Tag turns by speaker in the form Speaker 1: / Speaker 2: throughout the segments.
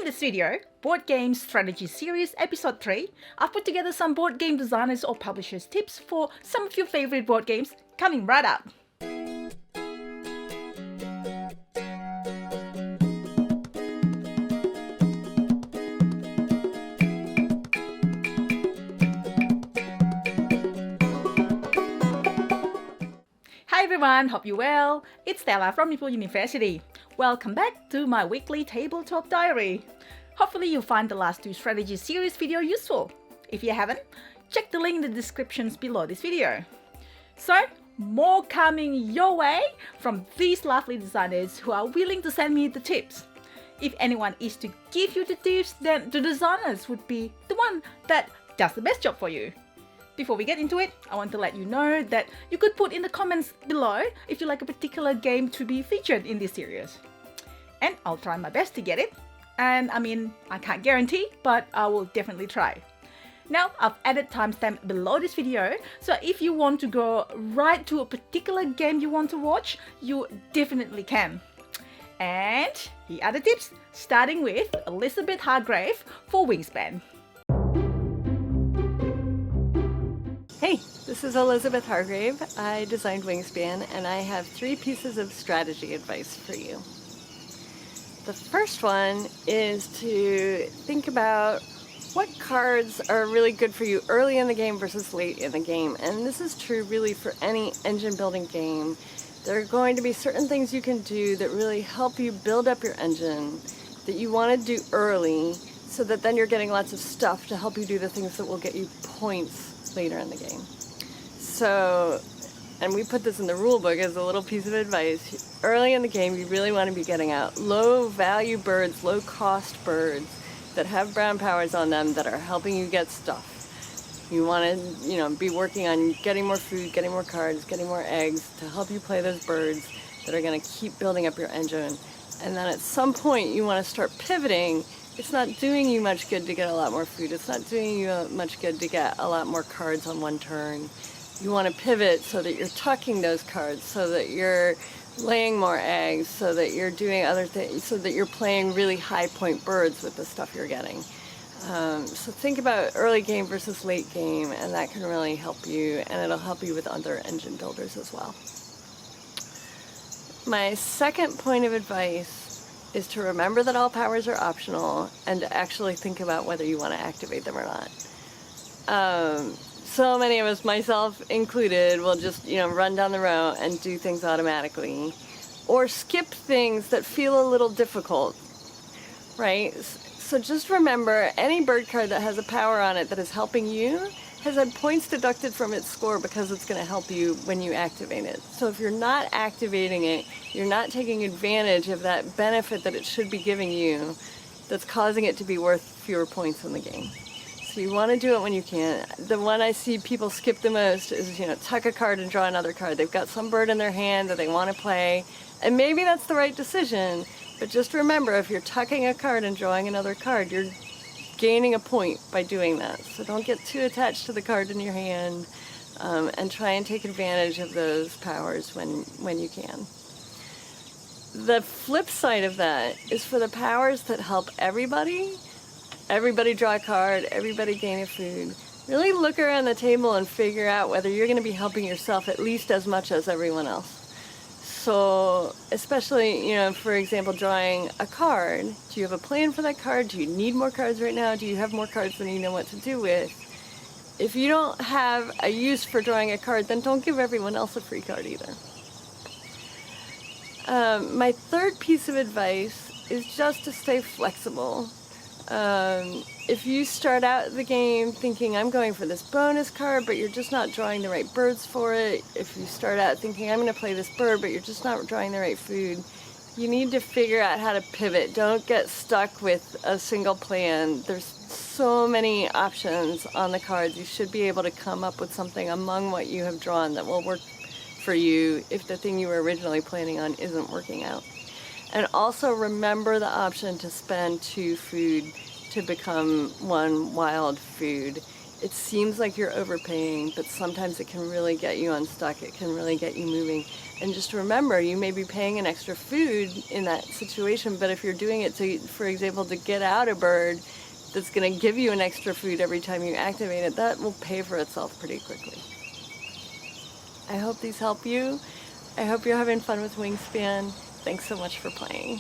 Speaker 1: this video, Board Game Strategy Series Episode 3, I've put together some board game designers or publishers tips for some of your favorite board games coming right up. Hi everyone, hope you're well. It's Stella from Meeple University. Welcome back to my weekly tabletop diary. Hopefully you'll find the last two strategy series video useful. If you haven't, check the link in the descriptions below this video. So, more coming your way from these lovely designers who are willing to send me the tips. If anyone is to give you the tips, then the designers would be the one that does the best job for you. Before we get into it, I want to let you know that you could put in the comments below if you like a particular game to be featured in this series. And I'll try my best to get it. And I can't guarantee, but I will definitely try. Now, I've added timestamp below this video, so if you want to go right to a particular game you want to watch, you definitely can. And here are the tips, starting with Elizabeth Hargrave for Wingspan.
Speaker 2: Hey, this is Elizabeth Hargrave. I designed Wingspan, and I have 3 pieces of strategy advice for you. The first one is to think about what cards are really good for you early in the game versus late in the game. And this is true really for any engine building game. There are going to be certain things you can do that really help you build up your engine that you want to do early, so that then you're getting lots of stuff to help you do the things that will get you points later in the game. So, and we put this in the rule book as a little piece of advice. Early in the game, you really want to be getting out low value birds, low cost birds that have brown powers on them that are helping you get stuff. You want to, be working on getting more food, getting more cards, getting more eggs to help you play those birds that are going to keep building up your engine. And then at some point, you want to start pivoting. It's not doing you much good to get a lot more food. It's not doing you much good to get a lot more cards on one turn. You want to pivot so that you're tucking those cards, so that you're laying more eggs, so that you're doing other things, so that you're playing really high point birds with the stuff you're getting. So think about early game versus late game, and that can really help you, and it'll help you with other engine builders as well. My second point of advice is to remember that all powers are optional, and to actually think about whether you want to activate them or not. So many of us, myself included, will just run down the row and do things automatically, or skip things that feel a little difficult, right? So just remember, any bird card that has a power on it that is helping you has had points deducted from its score because it's going to help you when you activate it. So if you're not activating it, you're not taking advantage of that benefit that it should be giving you that's causing it to be worth fewer points in the game. So you want to do it when you can. The one I see people skip the most is, tuck a card and draw another card. They've got some bird in their hand that they want to play, and maybe that's the right decision, but just remember, if you're tucking a card and drawing another card, you're gaining a point by doing that. So don't get too attached to the card in your hand, and try and take advantage of those powers when you can. The flip side of that is for the powers that help everybody draw a card, everybody gain a food. Really look around the table and figure out whether you're going to be helping yourself at least as much as everyone else. So, especially, for example, drawing a card. Do you have a plan for that card? Do you need more cards right now? Do you have more cards than you know what to do with? If you don't have a use for drawing a card, then don't give everyone else a free card either. My third piece of advice is just to stay flexible. If you start out the game thinking, I'm going for this bonus card, but you're just not drawing the right birds for it, if you start out thinking, I'm going to play this bird, but you're just not drawing the right food, you need to figure out how to pivot. Don't get stuck with a single plan. There's so many options on the cards. You should be able to come up with something among what you have drawn that will work for you if the thing you were originally planning on isn't working out. And also remember the option to spend 2 food to become 1 wild food. it seems like you're overpaying, but sometimes it can really get you unstuck. It can really get you moving. And just remember, you may be paying an extra food in that situation, but if you're doing it to, for example, to get out a bird that's going to give you an extra food every time you activate it, that will pay for itself pretty quickly. I hope these help you. I hope you're having fun with Wingspan. Thanks so much for playing.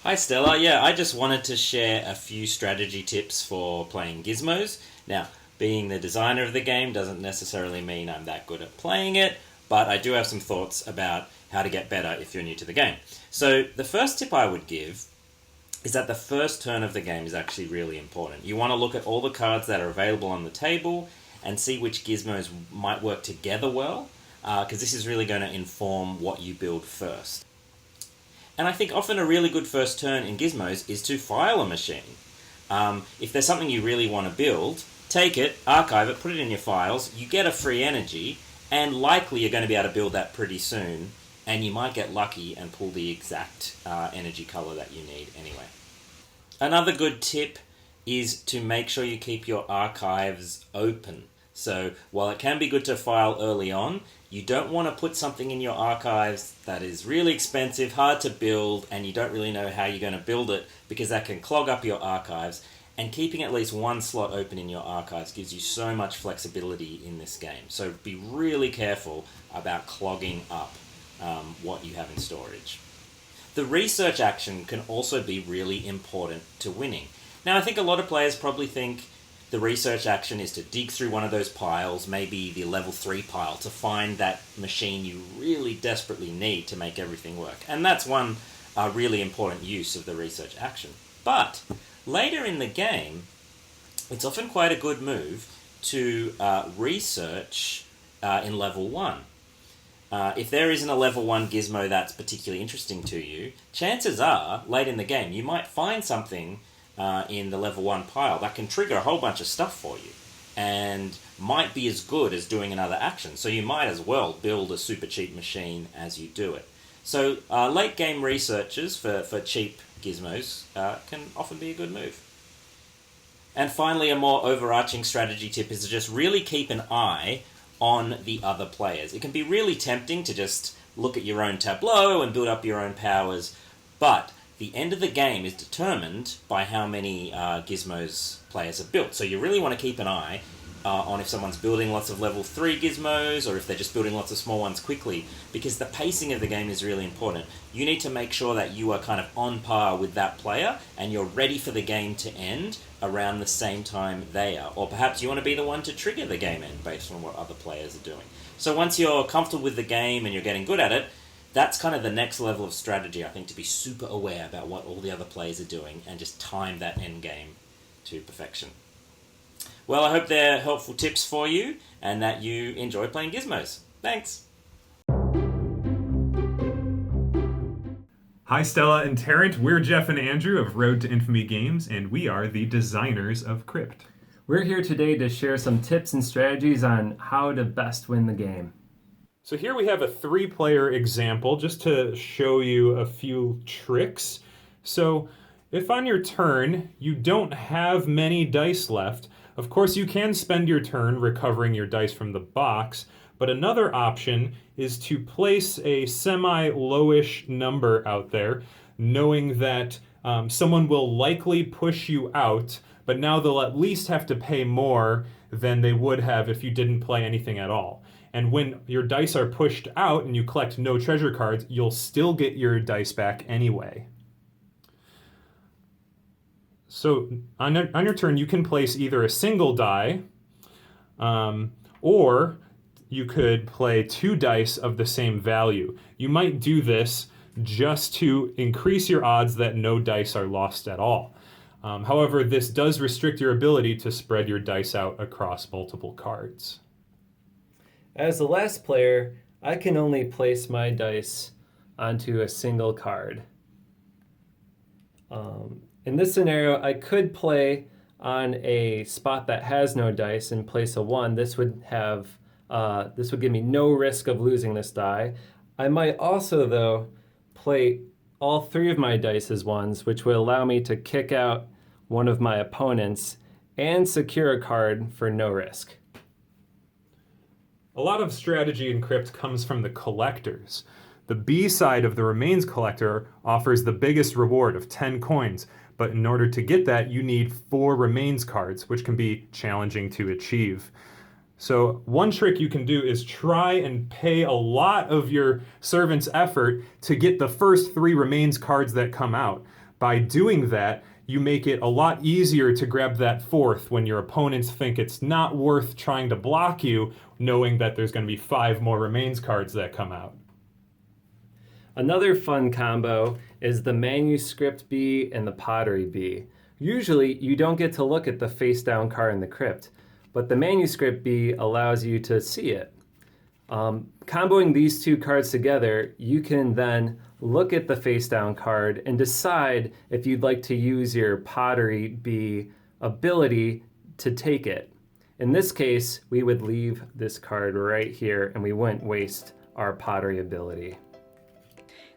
Speaker 3: Hi Stella, I just wanted to share a few strategy tips for playing Gizmos. Now, being the designer of the game doesn't necessarily mean I'm that good at playing it, but I do have some thoughts about how to get better if you're new to the game. So the first tip I would give is that the first turn of the game is actually really important. You want to look at all the cards that are available on the table and see which gizmos might work together well, because this is really going to inform what you build first. And I think often a really good first turn in Gizmos is to file a machine. If there's something you really want to build, take it, archive it, put it in your files, you get a free energy, and likely you're going to be able to build that pretty soon, and you might get lucky and pull the exact energy color that you need anyway. Another good tip is to make sure you keep your archives open. So while it can be good to file early on, you don't want to put something in your archives that is really expensive, hard to build, and you don't really know how you're going to build it, because that can clog up your archives. And keeping at least one slot open in your archives gives you so much flexibility in this game. So be really careful about clogging up what you have in storage. The research action can also be really important to winning. Now, I think a lot of players probably think the research action is to dig through one of those piles, maybe the level 3 pile, to find that machine you really desperately need to make everything work. And that's one really important use of the research action. But later in the game, it's often quite a good move to research in level 1. If there isn't a level 1 gizmo that's particularly interesting to you, chances are, late in the game, you might find something in the level 1 pile that can trigger a whole bunch of stuff for you and might be as good as doing another action. So you might as well build a super cheap machine as you do it. So late game researches for cheap gizmos can often be a good move. And finally, a more overarching strategy tip is to just really keep an eye on the other players. It can be really tempting to just look at your own tableau and build up your own powers, but the end of the game is determined by how many gizmos players have built. So you really want to keep an eye on if someone's building lots of level 3 gizmos or if they're just building lots of small ones quickly, because the pacing of the game is really important. You need to make sure that you are kind of on par with that player and you're ready for the game to end around the same time they are. Or perhaps you want to be the one to trigger the game end based on what other players are doing. So once you're comfortable with the game and you're getting good at it, that's kind of the next level of strategy, I think, to be super aware about what all the other players are doing and just time that end game to perfection. Well, I hope they're helpful tips for you and that you enjoy playing Gizmos. Thanks!
Speaker 4: Hi Stella and Tarrant, we're Jeff and Andrew of Road to Infamy Games, and we are the designers of Crypt.
Speaker 5: We're here today to share some tips and strategies on how to best win the game.
Speaker 4: So here we have a 3-player example just to show you a few tricks. So if on your turn you don't have many dice left, of course you can spend your turn recovering your dice from the box, but another option is to place a semi-lowish number out there, knowing that someone will likely push you out, but now they'll at least have to pay more than they would have if you didn't play anything at all. And when your dice are pushed out and you collect no treasure cards, you'll still get your dice back anyway. So on your turn, you can place either a single die, or you could play 2 dice of the same value. You might do this just to increase your odds that no dice are lost at all. However, this does restrict your ability to spread your dice out across multiple cards.
Speaker 5: As the last player, I can only place my dice onto a single card. In this scenario, I could play on a spot that has no dice and place a 1. This would give me no risk of losing this die. I might also, though, play all 3 of my dice as 1s, which would allow me to kick out one of my opponents and secure a card for no risk.
Speaker 4: A lot of strategy in Crypt comes from the collectors. The B side of the Remains Collector offers the biggest reward of 10 coins, but in order to get that, you need 4 Remains cards, which can be challenging to achieve. So one trick you can do is try and pay a lot of your servant's effort to get the first 3 Remains cards that come out. By doing that, you make it a lot easier to grab that 4th when your opponents think it's not worth trying to block you, knowing that there's going to be 5 more Remains cards that come out.
Speaker 5: Another fun combo is the Manuscript Bee and the Pottery Bee. Usually, you don't get to look at the face-down card in the Crypt, but the Manuscript Bee allows you to see it. Comboing these 2 cards together, you can then look at the face-down card and decide if you'd like to use your Pottery Bee ability to take it. In this case, we would leave this card right here and we wouldn't waste our Pottery ability.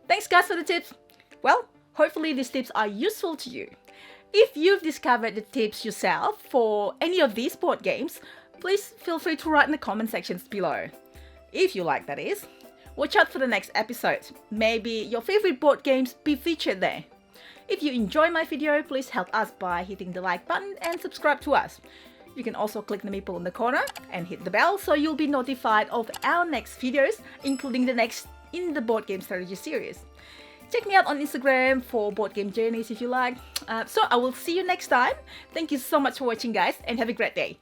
Speaker 1: Thanks guys for the tips. Well, hopefully these tips are useful to you. If you've discovered the tips yourself for any of these board games, please feel free to write in the comment sections below. If you like, that is. Watch out for the next episode. Maybe your favorite board games be featured there. If you enjoy my video, please help us by hitting the like button and subscribe to us. You can also click the Meeple in the corner and hit the bell so you'll be notified of our next videos, including the next in the board game strategy series. Check me out on Instagram for board game journeys if you like. So I will see you next time. Thank you so much for watching guys and have a great day.